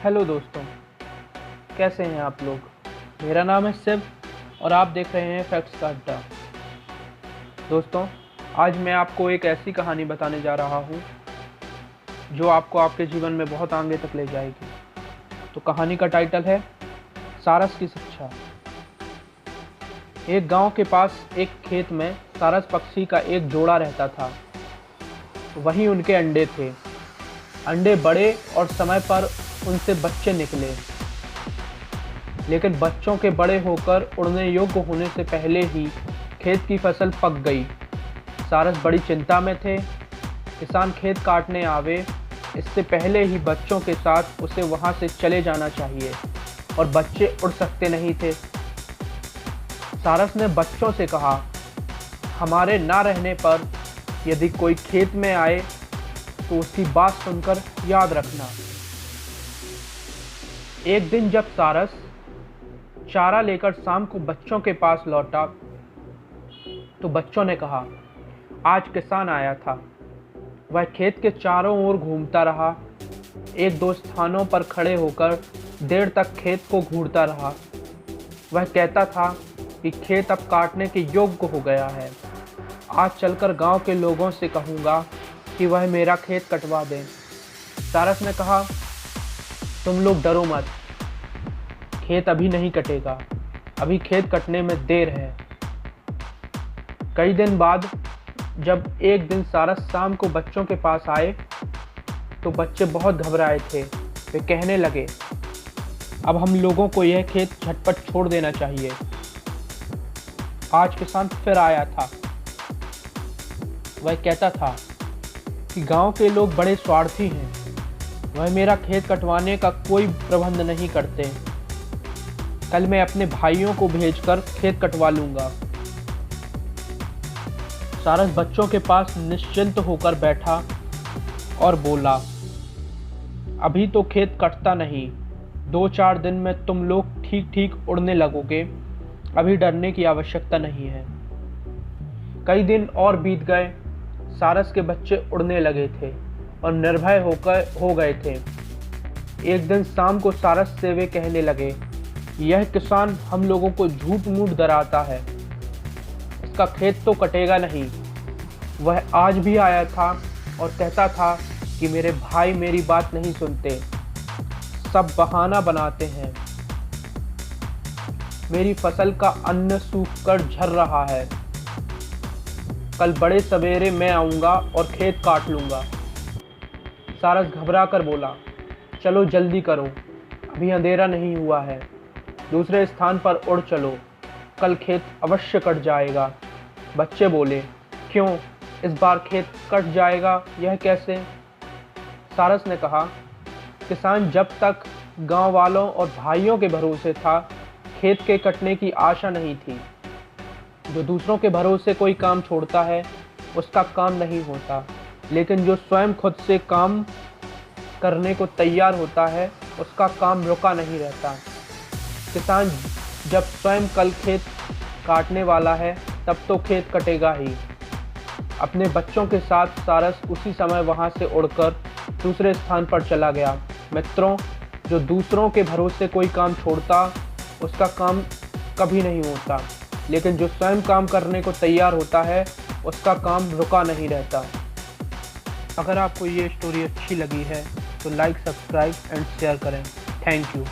Hello दोस्तों, कैसे हैं आप लोग। मेरा नाम है शिव और आप देख रहे हैं फैक्ट्स का अड्डा। दोस्तों, आज मैं आपको एक ऐसी कहानी बताने जा रहा हूँ जो आपको आपके जीवन में बहुत आगे तक ले जाएगी। तो कहानी का टाइटल है सारस की शिक्षा। एक गांव के पास एक खेत में सारस पक्षी का एक जोड़ा रहता था। वहीं उनके अंडे थे। अंडे बड़े और समय पर उनसे बच्चे निकले, लेकिन बच्चों के बड़े होकर उड़ने योग्य होने से पहले ही खेत की फसल पक गई। सारस बड़ी चिंता में थे। किसान खेत काटने आवे इससे पहले ही बच्चों के साथ उसे वहां से चले जाना चाहिए और बच्चे उड़ सकते नहीं थे। सारस ने बच्चों से कहा, हमारे ना रहने पर यदि कोई खेत में आए तो उसकी बात सुनकर याद रखना। एक दिन जब सारस चारा लेकर शाम को बच्चों के पास लौटा तो बच्चों ने कहा, आज किसान आया था। वह खेत के चारों ओर घूमता रहा। एक दो स्थानों पर खड़े होकर देर तक खेत को घूरता रहा। वह कहता था कि खेत अब काटने के योग्य हो गया है। आज चलकर गांव के लोगों से कहूँगा कि वह मेरा खेत कटवा दें। सारस ने कहा, तुम लोग डरो मत, खेत अभी नहीं कटेगा, अभी खेत कटने में देर है। कई दिन बाद जब एक दिन सारस शाम को बच्चों के पास आए तो बच्चे बहुत घबराए थे। वे कहने लगे, अब हम लोगों को यह खेत झटपट छोड़ देना चाहिए। आज किसान फिर आया था। वह कहता था कि गांव के लोग बड़े स्वार्थी हैं। वह मेरा खेत कटवाने का कोई प्रबंध नहीं करते। कल मैं अपने भाइयों को भेजकर खेत कटवा लूंगा। सारस बच्चों के पास निश्चिंत होकर बैठा और बोला, अभी तो खेत कटता नहीं, 2-4 दिन में तुम लोग ठीक ठीक उड़ने लगोगे। अभी डरने की आवश्यकता नहीं है। कई दिन और बीत गए। सारस के बच्चे उड़ने लगे थे और निर्भय हो गए थे। एक दिन शाम को सारस से वे कहने लगे, यह किसान हम लोगों को झूठ मूठ डराता है। इसका खेत तो कटेगा नहीं। वह आज भी आया था और कहता था कि मेरे भाई मेरी बात नहीं सुनते, सब बहाना बनाते हैं। मेरी फसल का अन्न सूख कर झर रहा है। कल बड़े सवेरे मैं आऊँगा और खेत काट लूँगा। सारस घबरा कर बोला, चलो जल्दी करो, अभी अंधेरा नहीं हुआ है। दूसरे स्थान पर उड़ चलो, कल खेत अवश्य कट जाएगा। बच्चे बोले, क्यों, इस बार खेत कट जाएगा, यह कैसे? सारस ने कहा, किसान जब तक गांव वालों और भाइयों के भरोसे था, खेत के कटने की आशा नहीं थी। जो दूसरों के भरोसे कोई काम छोड़ता है उसका काम नहीं होता, लेकिन जो स्वयं खुद से काम करने को तैयार होता है उसका काम रुका नहीं रहता। किसान जब स्वयं कल खेत काटने वाला है तब तो खेत कटेगा ही। अपने बच्चों के साथ सारस उसी समय वहां से उड़कर दूसरे स्थान पर चला गया। मित्रों, जो दूसरों के भरोसे कोई काम छोड़ता उसका काम कभी नहीं होता, लेकिन जो स्वयं काम करने को तैयार होता है उसका काम रुका नहीं रहता। अगर आपको ये स्टोरी अच्छी लगी है तो लाइक, सब्सक्राइब एंड शेयर करें। Thank you.